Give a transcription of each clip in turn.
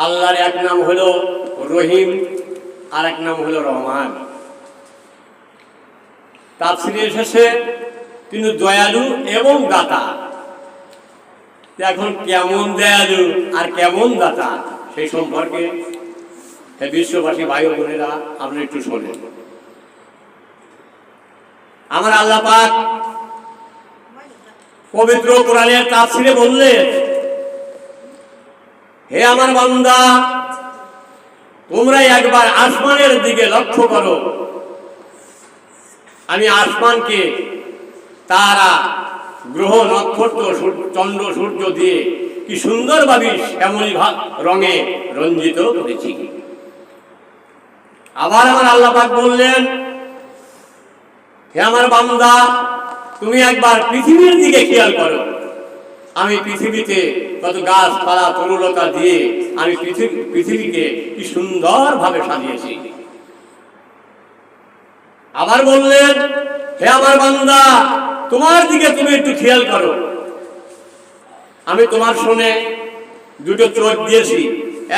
আল্লাহর এক নাম হলো রহিম, আর এক নাম হলো রহমান। তাফসীরে এসেছে তিনি দয়ালু এবং দাতা। এখন কেমন দয়ালু আর কেমন দাতা সেই সম্পর্কে বিশ্ববাসী ভাই বোনেরা আপনি একটু শোনেন। আমার আল্লাহ পাক পবিত্র কোরআনের তাফসীরে বললেন, হে আমার বান্দা, তোমরা একবার আসমানের দিকে লক্ষ্য করো। আমি আসমানকে তারা, গ্রহ, নক্ষত্র, চন্দ্র, সূর্য দিয়ে কি সুন্দরভাবে শ্যামলী রঙে রঞ্জিত করেছি। আবার আমার আল্লাহ পাক বললেন, হে আমার বান্দা, তুমি একবার পৃথিবীর দিকে খেয়াল করো। আমি পৃথিবীতে কত গাছপালা তরুলতা দিয়ে আমি পৃথিবীকে কি সুন্দরভাবে সাজিয়েছি। আবার বললেন, হে আমার বান্দা, তোমার দিকে তুমি একটু খেয়াল করো। আমি তোমার শুনে দুটো চোখ দিয়েছি,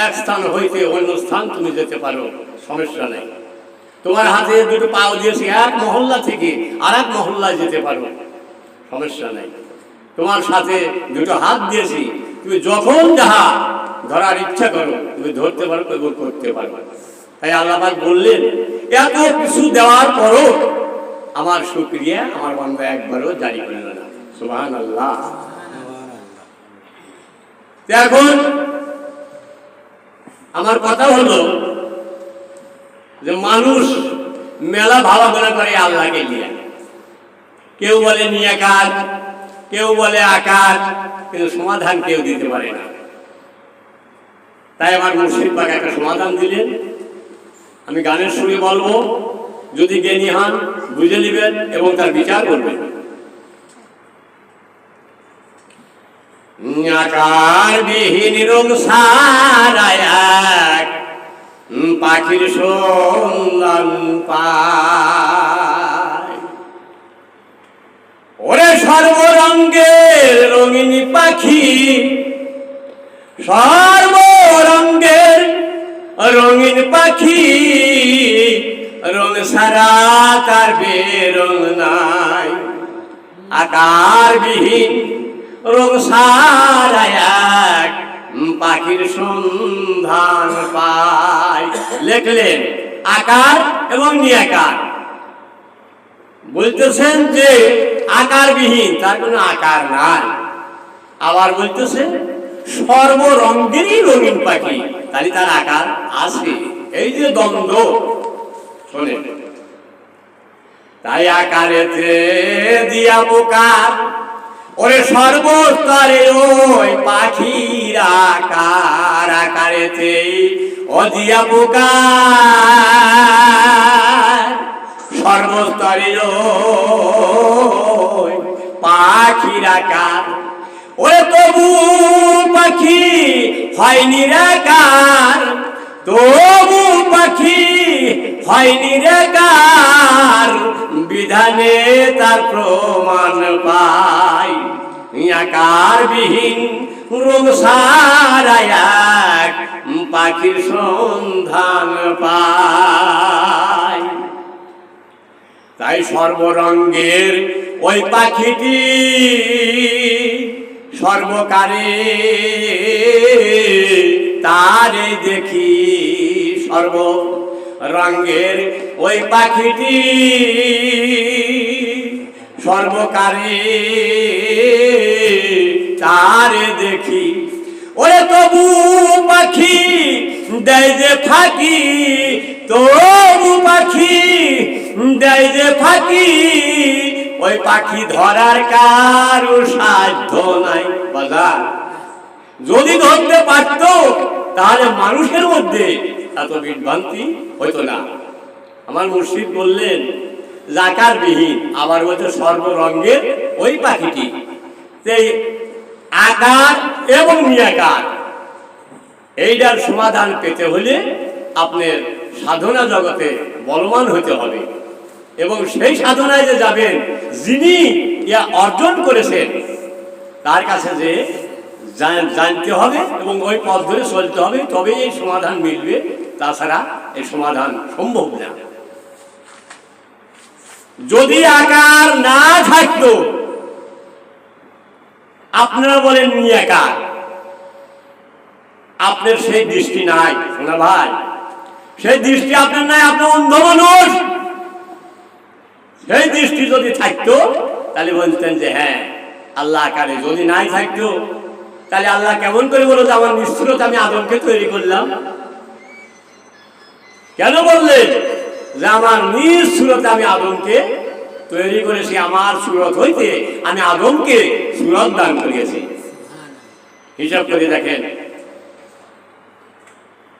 এক স্থান হইতে অন্য স্থান তুমি যেতে পারো, সমস্যা নেই। তোমার হাতে দুটো পাও দিয়েছি, এক মহল্লা থেকে আর এক মহল্লায় যেতে পারো, সমস্যা নেই। তোমার সাথে দুটো হাত দিয়েছি, তুমি যখন যাহা ধরার ইচ্ছা করো তুমি ধরতে পারো এবং করতে পারো। তাই আল্লাহ পাক বললেন, এত কিছু দেওয়ার পরও আমার শুকরিয়া আমার বান্দা একবারও জারি করে না। সুবহানাল্লাহ। এখন আমার কথা হলো যে মানুষ মেলা ভাবাগোনা করে আল্লাহকে নিয়ে। কেউ বলে নিয়াকার, কেউ বলে আকার, কিন্তু সমাধান কেউ দিতে পারে না। তাই আমার মুর্শিদ পাক একটা সমাধান দিলেন, আমি গানের সুরে বলবো, যদি জ্ঞানী হন বুঝে নেবেন এবং তার বিচার করবেন। আকার বিহীন রং সারায় এক পাখির সন্ধান পায়। ওরে সর্বরঙ্গের রঙিন পাখি, সর্বরঙ্গের রঙিন পাখি, রং সারা তার বেরং নাই। আকার বিহীন রং সারা এক পাখির সন্ধান পায়। লেখলেন আকার এবং নিয়াকার। বলতেছেন যে আকারবিহীন, তার কোনো আকার নাই। আবার বলতেছেন সর্বরঙ্গেরই রঙিন পাখি, তাহলে তার আকার আছে। এই যে দ্বন্দ্ব, শোনেন। তাই আকারেতে দিয়া পোকার, ওরে সর্বস্তরে ওই পাখির আকার। আকারেতে অদিয়া পোকার, সর্বস্তরে ওই পাখির আকার। ওরে তবু পাখি হয় নিরাকার, তবু পাখি হয় নিরাকার, বিধানে তার প্রমাণ পাই। আকার বিহীন রং সারা এক পাখির সন্ধান পাই। তাই সর্বরঙ্গের ওই পাখিটি সর্বকারে তারে দেখি। সর্বরঙ্গের ওই পাখিটি সর্বকারে তারে দেখি। ওরে তবু পাখি দেয় যে ফাঁকি, তবু পাখি দেয় যে ফাঁকি, ওই পাখি ধরার কারো সাধ্য নাই। বাজার যদি ধরতে পারত তাহলে মানুষের মধ্যে এত বিভ্রান্তি হইতো না। আমার মুর্শিদ বললেন আকার বিহীন, আবার বলতে সর্বরঙ্গের ওই পাখিটি। সেই আকার এবং নিয়াকার, এইটার সমাধান পেতে হলে আপনার সাধনা জগতে বলবান হতে হবে। এবং সেই সাধনায় যে যাবেন, যিনি ইয়া অর্জন করেছেন তার কাছে যে জানতে হবে এবং ওই পথ ধরে চলতে হবে, তবেই এই সমাধান মিলবে, তাছাড়া এই সমাধান সম্ভব না। যদি আকার না থাকতো, আপনারা বলেন নিরাকার, আপনার সেই দৃষ্টি নাই, শোনা ভাই, সেই দৃষ্টি আপনার নাই, আপনি অন্ধ মানুষ। সেই দৃষ্টি যদি থাকতো তাহলে বলতেন যে হ্যাঁ আল্লাহ আকারে। যদি নাই থাকতো তাহলে আল্লাহ কেমন করে বলো যে আমার নিষ্ঠুরতা আমি আদমকে তৈরি করলাম? কেন বললেন যে আমার নিষ্ঠুরতা আমি আদমকে তৈরি করেছি, আমার সুরত হইতে আমি আদমকে সুরত দান করিয়েছি। হিসাব করে দেখেন।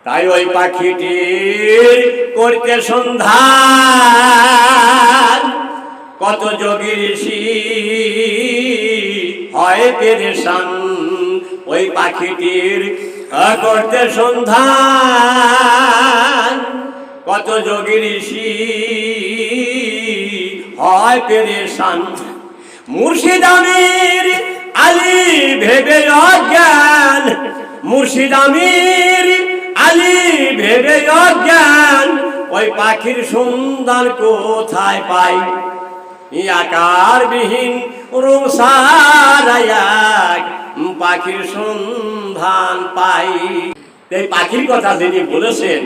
তাই ওই পাখিটির করতে সন্ধান কত যোগী ঋষি হয় পেরেশান। ওই পাখিটির করতে সন্ধান কত যোগী ঋষি হয় পেরেশান। মুর্শিদ আমির আলী ভেবে অজ্ঞান, মুর্শিদ আমির আলী ভেবে অজ্ঞান। ওই পাখির সন্ধান কোথায় পাই? আকারবিহীন রূপ সারায়াক পাখির সন্ধান পাই। এই পাখির কথা যিনি বলেছেন,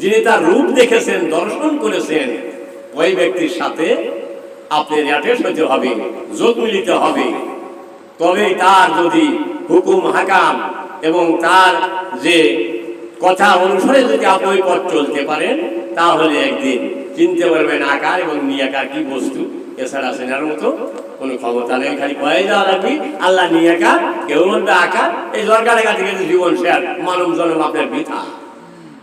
যিনি তার রূপ দেখেছেন, দর্শন করেছেন, ওই ব্যক্তির সাথে আপনার অ্যাটাচ হতে হবে, যোগ মিলিতে হবে। তবে তার যদি হুকুম হাকাম এবং তার যে কথা অনুসারে যদি আপনি ওই পথ চলতে পারেন, তাহলে একদিন চিনতে পারবেন আকার এবং নিরাকার কি বস্তু। এছাড়া চেনার মতো কোনো ক্ষমতা নেই। খালি কয়ে দেওয়া লাগবে আল্লাহ নিরাকার, কেউ বলবে আকার। এই সরকারের কাছে জীবন শেয়ার, মানব জন্ম আপনার বৃথা।